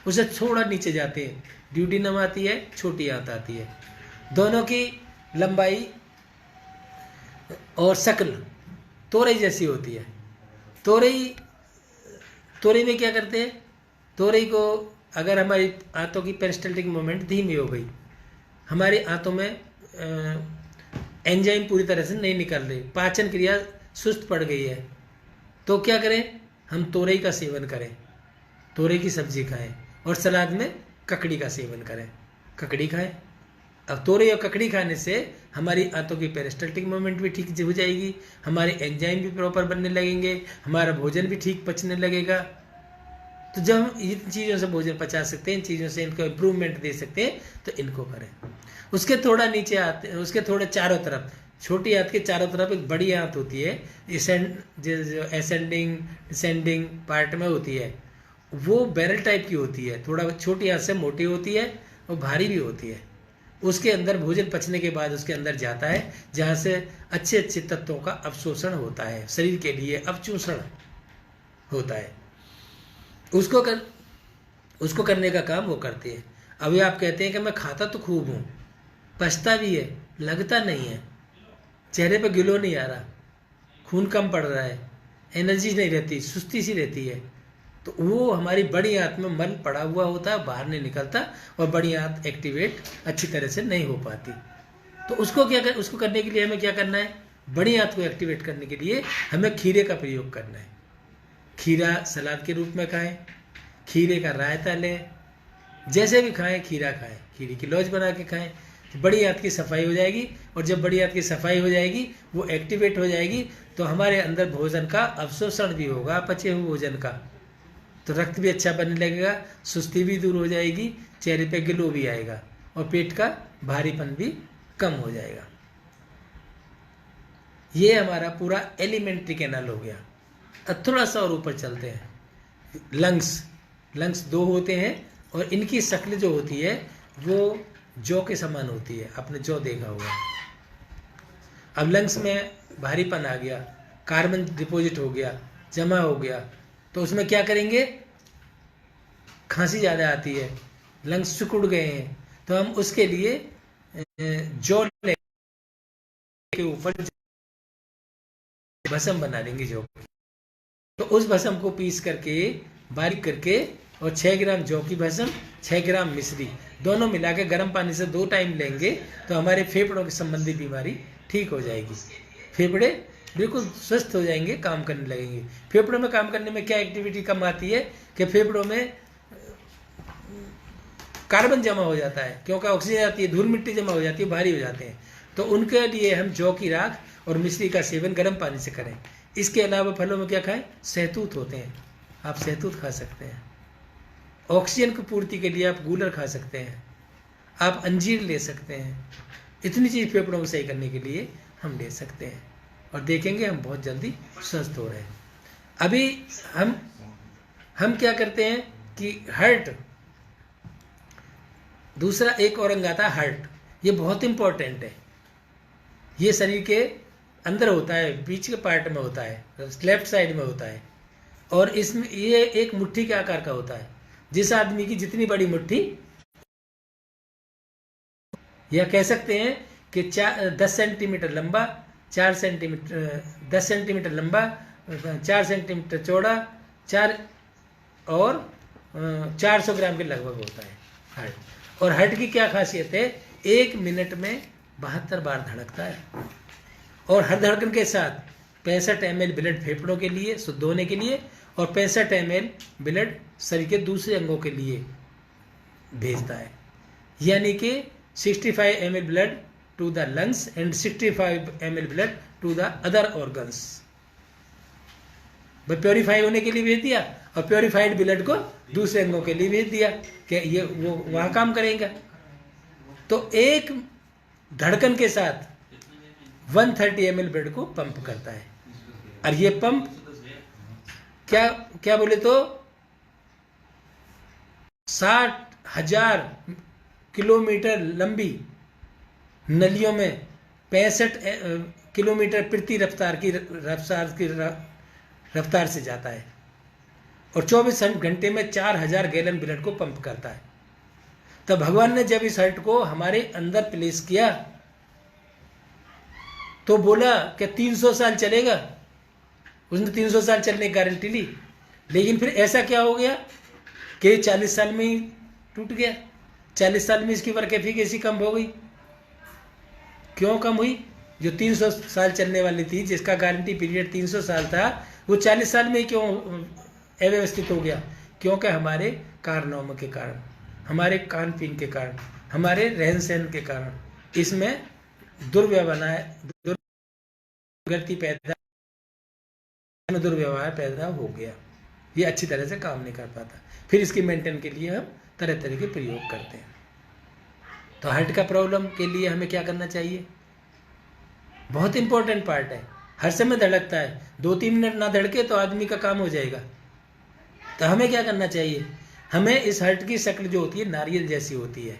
उसे थोड़ा नीचे जाते हैं, ड्यूडिनम आती है, छोटी आंत आती है, दोनों की लंबाई और शक्ल तोरई जैसी होती है। तोरई में क्या करते हैं? तोरई को अगर हमारी आंतों की पेरिस्टल्टिक मूवमेंट धीमी हो गई, हमारी आंतों में एंजाइम पूरी तरह से नहीं निकल रही, पाचन क्रिया सुस्त पड़ गई है, तो क्या करें? हम तोरई का सेवन करें, तोरई की सब्जी खाएं और सलाद में ककड़ी का सेवन करें, ककड़ी खाएं। अब तोरई और ककड़ी खाने से हमारी आंतों की पेरिस्टल्टिक मूवमेंट भी ठीक हो जाएगी, हमारे एंजाइम भी प्रॉपर बनने लगेंगे, हमारा भोजन भी ठीक पचने लगेगा। तो जब हम इन चीज़ों से भोजन पचा सकते हैं, इन चीज़ों से इनको इम्प्रूवमेंट दे सकते हैं, तो इनको करें। उसके थोड़ा नीचे आते, उसके थोड़े चारों तरफ, छोटी आंत के चारों तरफ एक बड़ी आंत होती है, जो असेंडिंग डिसेंडिंग पार्ट में होती है, वो बैरल टाइप की होती है, थोड़ा छोटी आंत से मोटी होती है और भारी भी होती है। उसके अंदर भोजन पचने के बाद उसके अंदर जाता है, जहाँ से अच्छे अच्छे तत्वों का अवशोषण होता है, शरीर के लिए अवचूषण होता है। उसको करने का काम वो करते हैं। अभी आप कहते हैं कि मैं खाता तो खूब हूँ, पछता भी है, लगता नहीं है, चेहरे पे गिलो नहीं आ रहा, खून कम पड़ रहा है, एनर्जी नहीं रहती, सुस्ती सी रहती है, तो वो हमारी बड़ी आंत में मल पड़ा हुआ होता है, बाहर नहीं निकलता और बड़ी आंत एक्टिवेट अच्छी तरह से नहीं हो पाती। तो उसको करने के लिए हमें क्या करना है? बड़ी आंत को एक्टिवेट करने के लिए हमें खीरे का प्रयोग करना है। खीरा सलाद के रूप में खाएं, खीरे का रायता लें, जैसे भी खाएं खीरा खाएं, खीरे की लौज बना के खाएं, तो बड़ी आंत की सफाई हो जाएगी। और जब बड़ी आंत की सफाई हो जाएगी, वो एक्टिवेट हो जाएगी, तो हमारे अंदर भोजन का अवशोषण भी होगा, पचे हुए भोजन का, तो रक्त भी अच्छा बनने लगेगा, सुस्ती भी दूर हो जाएगी, चेहरे पे ग्लो भी आएगा और पेट का भारीपन भी कम हो जाएगा। ये हमारा पूरा एलिमेंट्री कैनाल हो गया। अब थोड़ा सा और ऊपर चलते हैं। लंग्स दो होते हैं और इनकी शक्ल जो होती है वो जौ के समान होती है। आपने जौ देखा होगा। अब लंग्स में भारीपन आ गया, कार्बन डिपॉजिट हो गया, जमा हो गया, तो उसमें क्या करेंगे? खांसी ज़्यादा आती है, लंग्स सिकुड़ गए हैं, तो हम उसके लिए जौ के ऊपर भस्म बना लेंगे जौ। तो उस भस्म को पीस करके बारीक करके और 6 ग्राम जौ की भस्म, 6 ग्राम मिश्री, दोनों मिला के गर्म पानी से 2 टाइम लेंगे, तो हमारे फेफड़ों की संबंधी बीमारी ठीक हो जाएगी। फेफड़े बिल्कुल स्वस्थ हो जाएंगे, काम करने लगेंगे। फेफड़ों में काम करने में क्या एक्टिविटी कम आती है कि फेफड़ों में कार्बन जमा हो जाता है, क्योंकि ऑक्सीजन आती है, धूल मिट्टी जमा हो जाती है, भारी हो जाते हैं। तो उनके लिए हम जौ की राख और मिश्री का सेवन गर्म पानी से करें। इसके अलावा फलों में क्या खाएं? सहतूत होते हैं, आप सहतूत खा सकते हैं। ऑक्सीजन की पूर्ति के लिए आप गूलर खा सकते हैं, आप अंजीर ले सकते हैं। इतनी चीज़ फेफड़ों को सही करने के लिए हम ले सकते हैं और देखेंगे हम बहुत जल्दी स्वस्थ हो रहे हैं। अभी हम क्या करते हैं कि हार्ट, दूसरा एक और अंग आता है हार्ट। ये बहुत इंपॉर्टेंट है। ये शरीर के अंदर होता है, बीच के पार्ट में होता है, लेफ्ट साइड में होता है, और इसमें ये एक मुट्ठी के आकार का होता है। जिस आदमी की जितनी बड़ी मुट्ठी, या कह सकते हैं कि 10 सेंटीमीटर लंबा, 4 सेंटीमीटर 10 सेंटीमीटर लंबा, 4 सेंटीमीटर चौड़ा, 4 और 400 ग्राम के लगभग होता है हार्ट। और हार्ट की क्या खासियत है? 1 मिनट में 72 बार धड़कता है, और हर धड़कन के साथ 65 ml ब्लड फेफड़ों के लिए शुद्ध होने के लिए और 65 ml ब्लड शरीर के दूसरे अंगों के लिए भेजता है। यानी कि 65 ml blood to the lungs and 65 ml blood to the other organs. Purify होने के लिए भेज दिया और प्योरीफाइड ब्लड को दूसरे अंगों के लिए भेज दिया कि ये वो वहाँ काम करेगा। तो एक धड़कन के साथ 130 ml ब्लड को पंप करता है। और ये पंप क्या बोले तो 60,000 किलोमीटर लंबी नलियों में 65 किलोमीटर प्रति रफ्तार से जाता है और 24 घंटे में 4,000 गैलन ब्लड को पंप करता है। तो भगवान ने जब इस हार्ट को हमारे अंदर प्लेस किया तो बोला कि 300 साल चलेगा। उसने 300 साल चलने की गारंटी ली, लेकिन फिर ऐसा क्या हो गया कि 40 साल में ही टूट गया। 40 साल में इसकी वर्क एफिकेसी कम हो गई। क्यों कम हुई? जो 300 साल चलने वाली थी, जिसका गारंटी पीरियड 300 साल था, वो 40 साल में ही क्यों अव्यवस्थित हो गया? क्योंकि हमारे कारनामों के कारण, हमारे खान पीन के कारण, हमारे रहन सहन के कारण इसमें दुर्व्यवहार पैदा हो गया। ये अच्छी तरह से काम नहीं कर पाता। फिर इसकी मेंटेन के लिए हम तरह तरह के प्रयोग करते हैं। तो हार्ट का प्रॉब्लम के लिए हमें क्या करना चाहिए? बहुत इंपॉर्टेंट पार्ट है। हर समय धड़कता है, 2-3 मिनट ना धड़के तो आदमी का काम हो जाएगा। तो हमें क्या करना चाहिए? हमें इस हार्ट की शक्ल जो होती है नारियल जैसी होती है।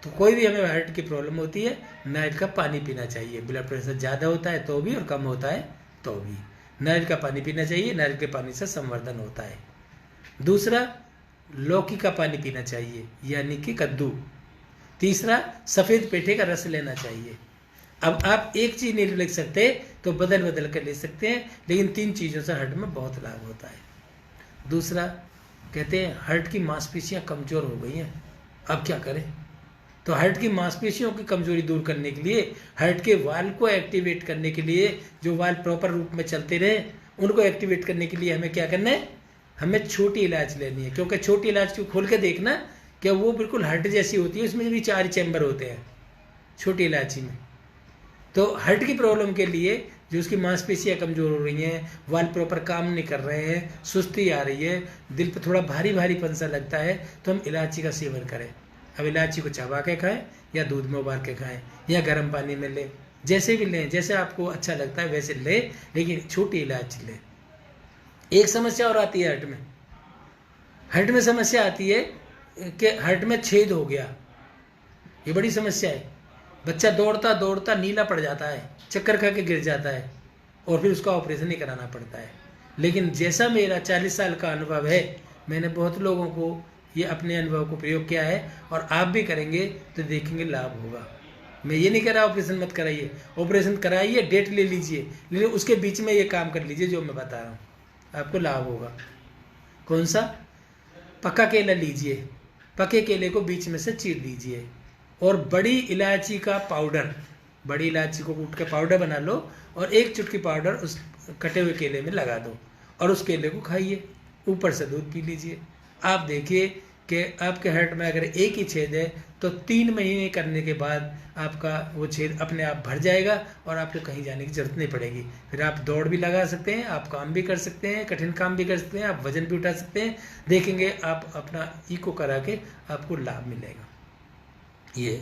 तो कोई भी हमें हार्ट की प्रॉब्लम होती है, नारियल का पानी पीना चाहिए। ब्लड प्रेशर ज़्यादा होता है तो भी और कम होता है तो भी नारियल का पानी पीना चाहिए। नारियल के पानी से संवर्धन होता है। दूसरा, लौकी का पानी पीना चाहिए, यानी कि कद्दू। तीसरा, सफ़ेद पेठे का रस लेना चाहिए। अब आप एक चीज़ नहीं लिख सकते तो बदल बदल कर ले सकते हैं, लेकिन 3 चीज़ों से हार्ट में बहुत लाभ होता है। दूसरा, कहते हैं हार्ट की मांसपेशियां कमज़ोर हो गई हैं, अब क्या करें? तो हार्ट की मांसपेशियों की कमजोरी दूर करने के लिए, हार्ट के वाल्व को एक्टिवेट करने के लिए, जो वाल्व प्रॉपर रूप में चलते रहे उनको एक्टिवेट करने के लिए हमें क्या करना है? हमें छोटी इलायची लेनी है। क्योंकि छोटी इलायची को खोल के देखना, क्या वो बिल्कुल हार्ट जैसी होती है, उसमें भी 4 चैम्बर होते हैं छोटी इलायची में। तो हार्ट की प्रॉब्लम के लिए जो उसकी मांसपेशियां कमज़ोर हो रही हैं, वाल्व प्रॉपर काम नहीं कर रहे हैं, सुस्ती आ रही है, दिल पर थोड़ा भारी भारीपन सा लगता है, तो हम इलायची का सेवन करें। अब इलायची को चबा के खाएं या दूध में उबाल के खाएं या गर्म पानी में लें, जैसे भी लें, जैसे आपको अच्छा लगता है वैसे लें, लेकिन छोटी इलायची लें। एक समस्या और आती है हार्ट में। हार्ट में समस्या आती है कि हार्ट में छेद हो गया, ये बड़ी समस्या है। बच्चा दौड़ता दौड़ता नीला पड़ जाता है, चक्कर खा के गिर जाता है और फिर उसका ऑपरेशन ही कराना पड़ता है। लेकिन जैसा मेरा 40 साल का अनुभव है, मैंने बहुत लोगों को ये अपने अनुभव को प्रयोग किया है और आप भी करेंगे तो देखेंगे लाभ होगा। मैं ये नहीं कह रहा ऑपरेशन मत कराइए, ऑपरेशन कराइए, डेट ले लीजिए, लेकिन उसके बीच में ये काम कर लीजिए जो मैं बता रहा हूँ, आपको लाभ होगा। कौन सा? पका केला लीजिए, पके केले को बीच में से चीर लीजिए और बड़ी इलायची का पाउडर, बड़ी इलायची को कूट के पाउडर बना लो और 1 चुटकी पाउडर उस कटे हुए केले में लगा दो और उस केले को खाइए, ऊपर से दूध पी लीजिए। आप देखिए कि आपके हार्ट में अगर एक ही छेद है तो 3 महीने करने के बाद आपका वो छेद अपने आप भर जाएगा और आपको कहीं जाने की जरूरत नहीं पड़ेगी। फिर आप दौड़ भी लगा सकते हैं, आप काम भी कर सकते हैं, कठिन काम भी कर सकते हैं, आप वजन भी उठा सकते हैं। देखेंगे आप अपना इको करा के आपको लाभ मिलेगा। ये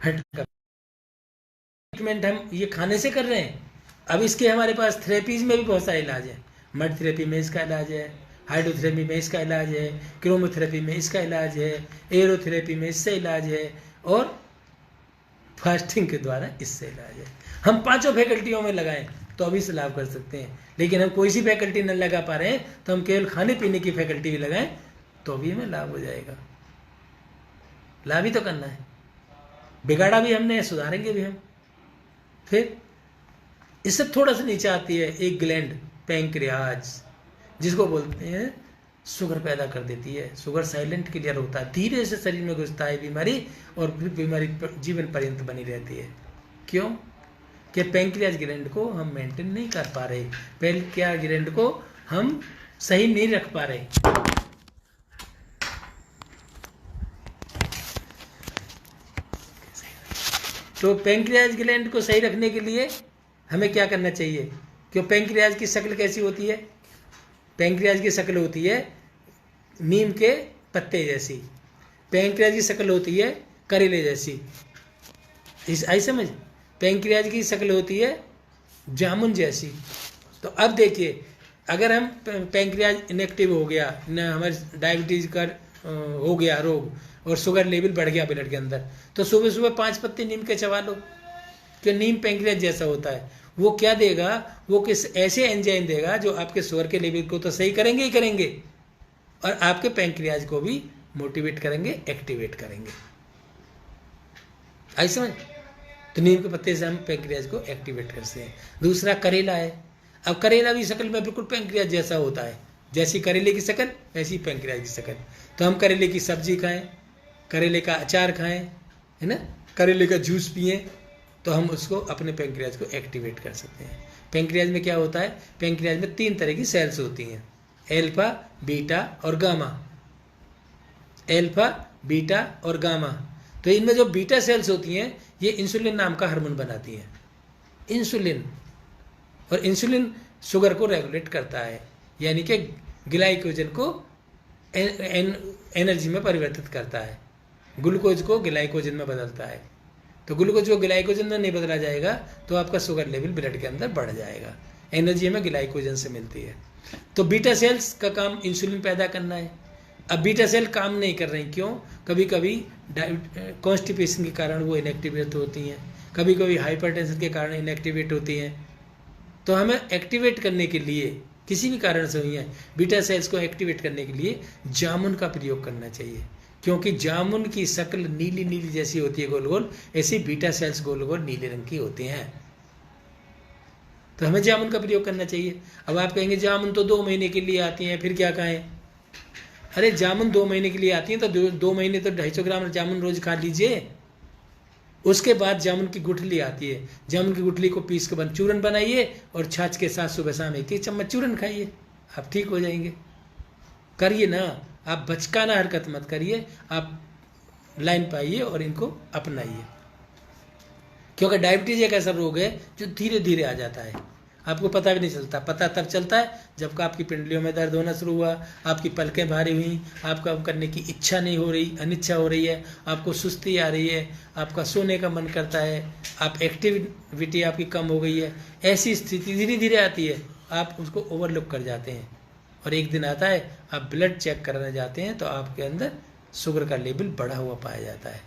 हार्ट का ट्रीटमेंट हम ये खाने से कर रहे हैं। अब इसके हमारे पास थेरेपीज में भी बहुत सारे इलाज हैं। मड थेरेपी में इसका इलाज है, हाइड्रोथेरेपी में इसका इलाज है, क्रोमोथेरेपी में इसका इलाज है, एरोथेरेपी में इससे इलाज है और फास्टिंग के द्वारा इससे इलाज है। हम 5 फैकल्टियों में लगाएं तो अभी से लाभ कर सकते हैं, लेकिन हम कोई सी फैकल्टी न लगा पा रहे हैं तो हम केवल खाने पीने की फैकल्टी भी लगाएं तो भी हमें लाभ हो जाएगा। लाभ ही तो करना है, बिगाड़ा भी हमने, सुधारेंगे भी हम। फिर इससे थोड़ा सा नीचे आती है एक ग्लैंड, पैंक्रियाज, जिसको बोलते हैं शुगर पैदा कर देती है। शुगर साइलेंट क्लियर होता है, धीरे से शरीर में घुसता है बीमारी और फिर बीमारी जीवन पर्यंत बनी रहती है। क्यों? कि पैंक्रियाज ग्लैंड को हम मेंटेन नहीं कर पा रहे, पैंक्रियाज ग्लैंड को हम सही नहीं रख पा रहे। तो पैंक्रियाज ग्लैंड को सही रखने के लिए हमें क्या करना चाहिए? क्यों? पैंक्रियाज की शक्ल कैसी होती है? पैंक्रियाज की शक्ल होती है नीम के पत्ते जैसी, पैंक्रियाज की शक्ल होती है करेले जैसी। आई समझ? पैंक्रियाज की शक्ल होती है जामुन जैसी। तो अब देखिए, अगर हम पैंक्रियाज इनएक्टिव हो गया, न हमारे डायबिटीज का हो गया रोग और शुगर लेवल बढ़ गया ब्लड के अंदर, तो सुबह सुबह 5 पत्ते नीम के चबा लो। कि नीम पैंक्रियाज जैसा होता है, वो क्या देगा? वो किस ऐसे एंजाइम देगा जो आपके शुगर के लेवल को तो सही करेंगे ही करेंगे और आपके पैंक्रियाज को भी मोटिवेट करेंगे, एक्टिवेट करेंगे। आई समझ? तो नीम के पत्ते से हम पैंक्रियाज को एक्टिवेट करते हैं। दूसरा करेला है। अब करेला भी शक्ल में बिल्कुल पैंक्रियाज जैसा होता है, जैसी करेले की शक्ल वैसी पैंक्रियाज की शक्ल। तो हम करेले की सब्जी खाएं, करेले का अचार खाएं, है ना, करेले का जूस पिएं, तो हम उसको अपने पैंक्रियाज को एक्टिवेट कर सकते हैं। पैंक्रियाज में क्या होता है? पैंक्रियाज में 3 तरह की सेल्स होती हैं, एल्फा, बीटा और गामा। एल्फा, बीटा और गामा। तो इनमें जो बीटा सेल्स होती हैं ये इंसुलिन नाम का हार्मोन बनाती हैं, इंसुलिन। और इंसुलिन शुगर को रेगुलेट करता है। यानी कि ग्लाइकोजन को एनर्जी में परिवर्तित करता है, ग्लूकोज को ग्लाइकोजन में बदलता है। तो ग्लूकोज को ग्लाइकोजन में नहीं बदला जाएगा तो आपका शुगर लेवल ब्लड के अंदर बढ़ जाएगा। एनर्जी हमें ग्लाइकोजन से मिलती है। तो बीटा सेल्स का काम इंसुलिन पैदा करना है। अब बीटा सेल काम नहीं कर रही, क्यों? कभी कभी कॉन्स्टिपेशन के कारण वो इनएक्टिवेट होती हैं, कभी कभी हाइपरटेंशन के कारण इनएक्टिवेट होती हैं। तो हमें एक्टिवेट करने के लिए, किसी भी कारण से हुई है, बीटा सेल्स को एक्टिवेट करने के लिए जामुन का प्रयोग करना चाहिए, क्योंकि जामुन की शक्ल नीली नीली जैसी होती है, गोल गोल, ऐसी बीटा सेल्स गोल गोल नीले रंग की होती हैं। तो हमें जामुन का प्रयोग करना चाहिए। अब आप कहेंगे जामुन तो 2 महीने के लिए आती हैं, फिर क्या कहें? अरे जामुन 2 महीने के लिए आती हैं तो 2 महीने तो 250 ग्राम जामुन रोज खा लीजिए। उसके बाद जामुन की गुठली आती है, जामुन की गुठली को पीस के चूरन बनाइए और छाछ के साथ सुबह शाम 1 चम्मच चूरन खाइए, आप ठीक हो जाएंगे। करिए ना, आप बचकाना हरकत मत करिए, आप लाइन पाइए और इनको अपनाइए। क्योंकि डायबिटीज एक ऐसा रोग है जो धीरे धीरे आ जाता है, आपको पता भी नहीं चलता। पता तब चलता है जब आपकी पिंडलियों में दर्द होना शुरू हुआ, आपकी पलकें भारी हुई, आपको काम करने की इच्छा नहीं हो रही, अनिच्छा हो रही है, आपको सुस्ती आ रही है, आपका सोने का मन करता है, आप एक्टिविटी आपकी कम हो गई है। ऐसी स्थिति धीरे धीरे आती है, आप उसको ओवरलुक कर जाते हैं और एक दिन आता है आप ब्लड चेक कराने जाते हैं तो आपके अंदर शुगर का लेवल बढ़ा हुआ पाया जाता है।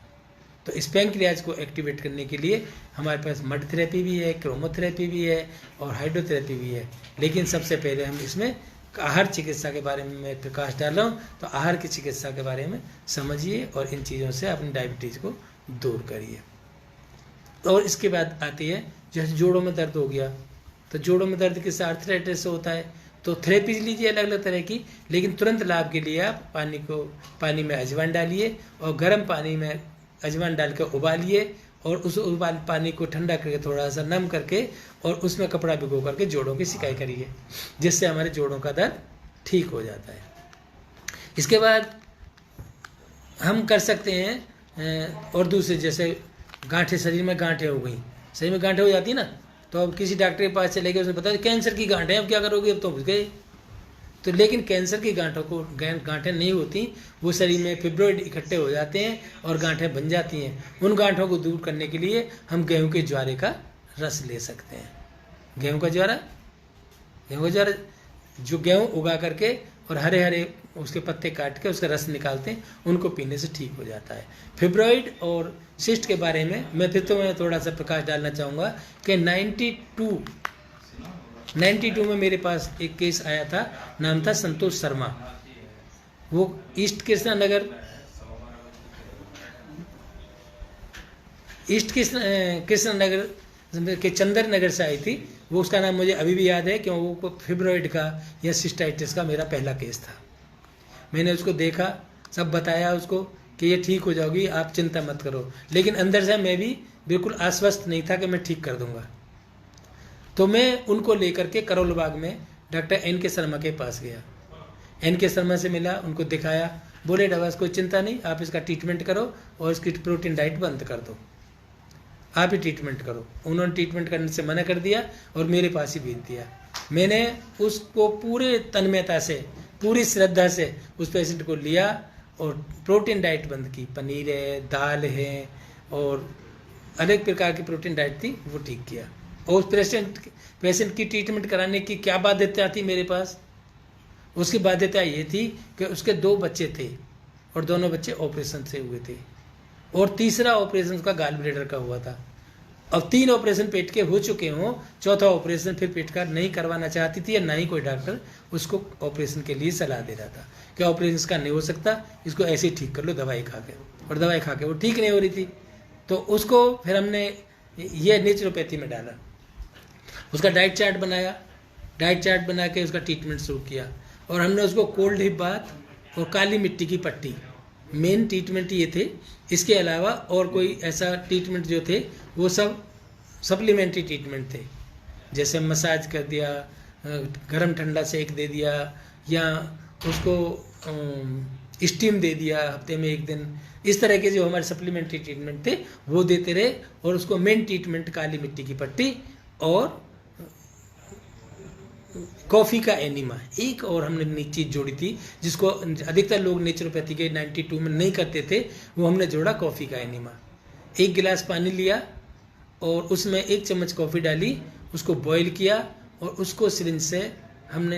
तो इस पैंक्रियाज को एक्टिवेट करने के लिए हमारे पास मड थेरेपी भी है, क्रोमोथेरेपी भी है और हाइड्रोथेरेपी भी है। लेकिन सबसे पहले हम इसमें आहार चिकित्सा के बारे में मैं प्रकाश डाल रहा हूँ, तो आहार की चिकित्सा के बारे में समझिए और इन चीज़ों से अपनी डायबिटीज़ को दूर करिए। और इसके बाद आती है जैसे जोड़ों में दर्द हो गया, तो जोड़ों में दर्द किससे? आर्थराइटिस से होता है। तो थेरेपी लीजिए अलग अलग तरह की, लेकिन तुरंत लाभ के लिए आप पानी में अजवाइन डालिए और गर्म पानी में अजवाइन डाल कर उबालिए और उस उबाल पानी को ठंडा करके थोड़ा सा नम करके और उसमें कपड़ा भिगो करके जोड़ों की सिकाई करिए, जिससे हमारे जोड़ों का दर्द ठीक हो जाता है। इसके बाद हम कर सकते हैं और दूसरे, जैसे गांठें, शरीर में गांठें हो गई, शरीर में गांठें हो जाती है ना, तो अब किसी डॉक्टर के पास चले गए, उसने बताया कैंसर की गांठें, अब क्या करोगे? अब तो घुस गए। तो लेकिन कैंसर की गांठें नहीं होती, वो शरीर में फिब्रोइड इकट्ठे हो जाते हैं और गांठें बन जाती हैं। उन गांठों को दूर करने के लिए हम गेहूं के ज्वारे का रस ले सकते हैं। गेहूं का ज्वारा जो गेहूं उगा करके और हरे हरे उसके पत्ते काट के उसका रस निकालते हैं, उनको पीने से ठीक हो जाता है। फिब्रोइड और सिस्ट के बारे में मैं थोड़ा सा प्रकाश डालना चाहूँगा कि 92 में मेरे पास एक केस आया था, नाम था संतोष शर्मा। वो ईस्ट कृष्णनगर के चंदर नगर से आई थी। वो, उसका नाम मुझे अभी भी याद है क्यों, वो फिब्रोइड का या सिस्टाइटिस का मेरा पहला केस था। मैंने उसको देखा, सब बताया उसको कि ये ठीक हो जाओगी, आप चिंता मत करो, लेकिन अंदर से मैं भी बिल्कुल आश्वस्त नहीं था कि मैं ठीक कर दूंगा। तो मैं उनको लेकर के करोल बाग में डॉक्टर एन.के. शर्मा के पास गया। एन.के. शर्मा से मिला, उनको दिखाया, बोले डबस कोई चिंता नहीं, आप इसका ट्रीटमेंट करो और इसकी प्रोटीन डाइट बंद कर दो, आप ही ट्रीटमेंट करो। उन्होंने ट्रीटमेंट करने से मना कर दिया और मेरे पास ही भेज दिया। मैंने उसको पूरे तन्मयता से, पूरी श्रद्धा से उस पेशेंट को लिया और प्रोटीन डाइट बंद की। पनीर है, दाल है और अनेक प्रकार की प्रोटीन डाइट थी, वो ठीक किया। और उस पेशेंट की ट्रीटमेंट कराने की क्या बाध्यता थी मेरे पास? उसकी बाध्यता ये थी कि उसके 2 बच्चे थे और दोनों बच्चे ऑपरेशन से हुए थे और तीसरा ऑपरेशन उसका गॉल ब्लैडर का हुआ था। अब 3 ऑपरेशन पेट के हो चुके हों, चौथा ऑपरेशन फिर पेट का नहीं करवाना चाहती थी, या ना ही कोई डॉक्टर उसको ऑपरेशन के लिए सलाह दे रहा था कि ऑपरेशन इसका नहीं हो सकता, इसको ऐसे ही ठीक कर लो दवाई खा के। और दवाई खा के वो ठीक नहीं हो रही थी, तो उसको फिर हमने ये नेचुरोपैथी में डाला, उसका डाइट चार्ट बनाया, डाइट चार्ट बना के उसका ट्रीटमेंट शुरू किया। और हमने उसको कोल्ड हिप बाथ और काली मिट्टी की पट्टी, मेन ट्रीटमेंट ये थे। इसके अलावा और कोई ऐसा ट्रीटमेंट जो थे वो सब सप्लीमेंट्री ट्रीटमेंट थे, जैसे मसाज कर दिया, गरम ठंडा सेक दे दिया, या उसको स्टीम दे दिया हफ्ते में 1 दिन। इस तरह के जो हमारे सप्लीमेंट्री ट्रीटमेंट थे वो देते रहे। और उसको मेन ट्रीटमेंट काली मिट्टी की पट्टी और कॉफ़ी का एनिमा, एक और हमने नई चीज़ जोड़ी थी जिसको अधिकतर लोग नेचुरोपैथी के 92 में नहीं करते थे, वो हमने जोड़ा कॉफ़ी का एनिमा। 1 गिलास पानी लिया और उसमें 1 चम्मच कॉफ़ी डाली, उसको बॉईल किया और उसको सिरिंज से हमने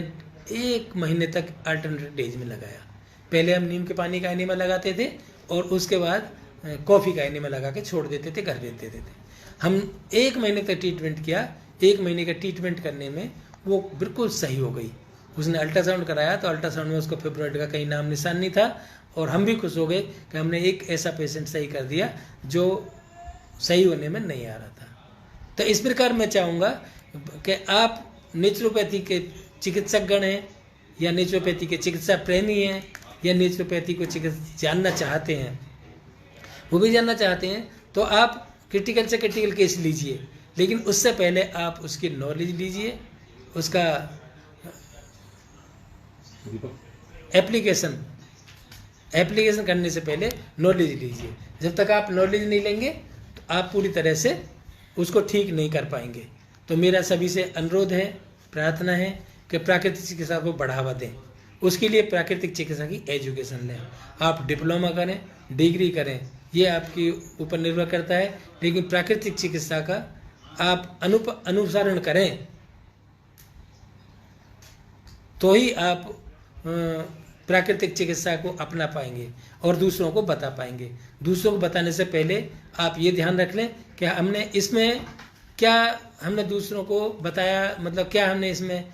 1 महीने तक अल्टरनेट डेज में लगाया। पहले हम नीम के पानी का एनिमा लगाते थे और उसके बाद कॉफ़ी का एनिमा लगा के छोड़ देते थे, घर भेज देते थे। हम 1 महीने तक ट्रीटमेंट किया। 1 महीने का ट्रीटमेंट करने में वो बिल्कुल सही हो गई। उसने अल्ट्रासाउंड कराया तो अल्ट्रासाउंड में उसको फिब्रॉइड का कहीं नाम निशान नहीं था और हम भी खुश हो गए कि हमने एक ऐसा पेशेंट सही कर दिया जो सही होने में नहीं आ रहा था। तो इस प्रकार मैं चाहूँगा कि आप नेचुरोपैथी के चिकित्सकगण हैं या नेचुरोपैथी के चिकित्सा प्रेमी हैं या नेचुरोपैथी को जानना चाहते हैं, वो भी जानना चाहते हैं, तो आप क्रिटिकल से क्रिटिकल केस लीजिए, लेकिन उससे पहले आप उसकी नॉलेज लीजिए, उसका एप्लीकेशन करने से पहले नॉलेज लीजिए। जब तक आप नॉलेज नहीं लेंगे तो आप पूरी तरह से उसको ठीक नहीं कर पाएंगे। तो मेरा सभी से अनुरोध है, प्रार्थना है कि प्राकृतिक चिकित्सा को बढ़ावा दें। उसके लिए प्राकृतिक चिकित्सा की एजुकेशन लें। आप डिप्लोमा करें, डिग्री करें, ये आपके ऊपर निर्भर करता है, लेकिन प्राकृतिक चिकित्सा का आप अनुसरण करें तो ही आप प्राकृतिक चिकित्सा को अपना पाएंगे और दूसरों को बता पाएंगे। दूसरों को बताने से पहले आप ये ध्यान रख लें कि हमने इसमें क्या हमने दूसरों को बताया, मतलब क्या हमने इसमें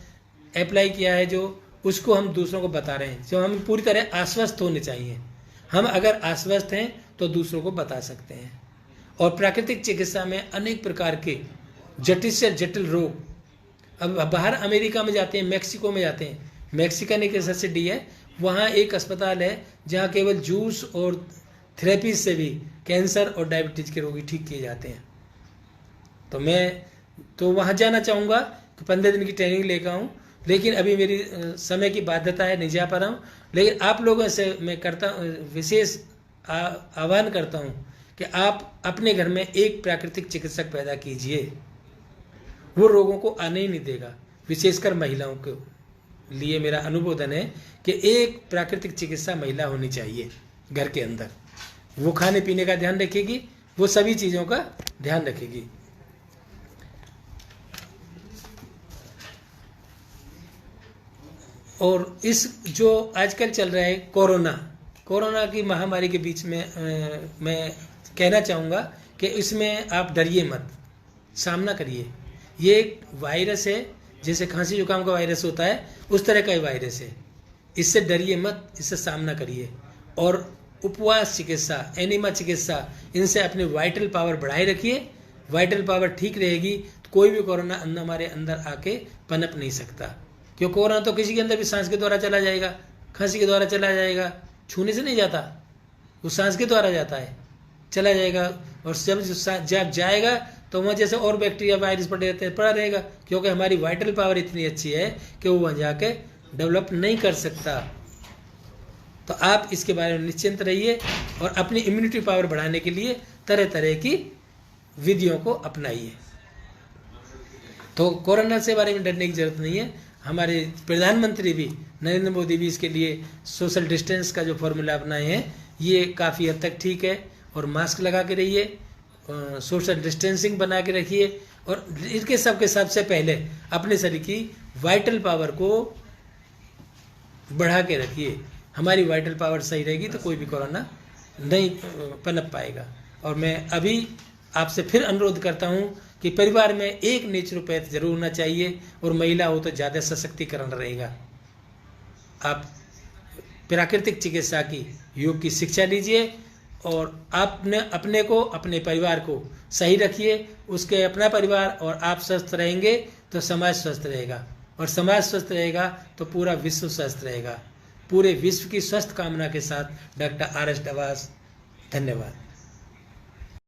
अप्लाई किया है जो उसको हम दूसरों को बता रहे हैं। जो हम पूरी तरह आश्वस्त होने चाहिए। हम अगर आश्वस्त हैं तो दूसरों को बता सकते हैं। और प्राकृतिक चिकित्सा में अनेक प्रकार के जटिल से जटिल रोग, अब बाहर अमेरिका में जाते हैं, मैक्सिको में जाते हैं, मैक्सिकन एक ऐसा सिटी है, वहाँ एक अस्पताल है जहाँ केवल जूस और थेरेपी से भी कैंसर और डायबिटीज के रोगी ठीक किए जाते हैं। तो मैं तो वहाँ जाना चाहूँगा कि 15 दिन की ट्रेनिंग लेकर आऊँ, लेकिन अभी मेरी समय की बाध्यता है, नहीं जा पा रहा हूँ। लेकिन आप लोगों से मैं विशेष आह्वान करता हूँ कि आप अपने घर में एक प्राकृतिक चिकित्सक पैदा कीजिए। वो रोगों को आने ही नहीं देगा। विशेषकर महिलाओं के लिए मेरा अनुमोदन है कि एक प्राकृतिक चिकित्सा महिला होनी चाहिए घर के अंदर। वो खाने पीने का ध्यान रखेगी, वो सभी चीज़ों का ध्यान रखेगी। और इस जो आजकल चल रहा है कोरोना की महामारी के बीच में मैं कहना चाहूँगा कि इसमें आप डरिए मत, सामना करिए। ये एक वायरस है, जैसे खांसी जुकाम का वायरस होता है उस तरह का ही वायरस है। इससे डरिए मत, इससे सामना करिए। और उपवास चिकित्सा, एनिमा चिकित्सा, इनसे अपने वाइटल पावर बढ़ाए रखिए। वाइटल पावर ठीक रहेगी तो कोई भी कोरोना हमारे अंदर आके पनप नहीं सकता। क्यों, कोरोना तो किसी के अंदर भी सांस के द्वारा चला जाएगा, खांसी के द्वारा चला जाएगा, छूने से नहीं जाता, वो सांस के द्वारा जाता है, चला जाएगा। और जब जाएगा तो वहाँ जैसे और बैक्टीरिया वायरस पड़े रहते हैं, पड़ा रहेगा, क्योंकि हमारी वाइटल पावर इतनी अच्छी है कि वो वहाँ जाके डेवलप नहीं कर सकता। तो आप इसके बारे में निश्चिंत रहिए और अपनी इम्यूनिटी पावर बढ़ाने के लिए तरह तरह की विधियों को अपनाइए। तो कोरोना से बारे में डरने की जरूरत नहीं है। हमारे प्रधानमंत्री भी, नरेंद्र मोदी भी इसके लिए सोशल डिस्टेंस का जो फॉर्मूला अपनाए हैं ये काफ़ी हद तक ठीक है। और मास्क लगा के रहिए, सोशल डिस्टेंसिंग बना के रखिए और इसके सबके सबसे पहले अपने शरीर की वाइटल पावर को बढ़ा के रखिए। हमारी वाइटल पावर सही रहेगी तो कोई भी कोरोना नहीं पनप पाएगा। और मैं अभी आपसे फिर अनुरोध करता हूँ कि परिवार में एक नेचुरोपैथ जरूर होना चाहिए और महिला हो तो ज़्यादा सशक्तिकरण रहेगा। आप प्राकृतिक चिकित्सा की, योग की शिक्षा लीजिए और आपने अपने को, अपने परिवार को सही रखिए। उसके अपना परिवार और आप स्वस्थ रहेंगे तो समाज स्वस्थ रहेगा और समाज स्वस्थ रहेगा तो पूरा विश्व स्वस्थ रहेगा। पूरे विश्व की स्वस्थ कामना के साथ डॉक्टर RS डवास, धन्यवाद।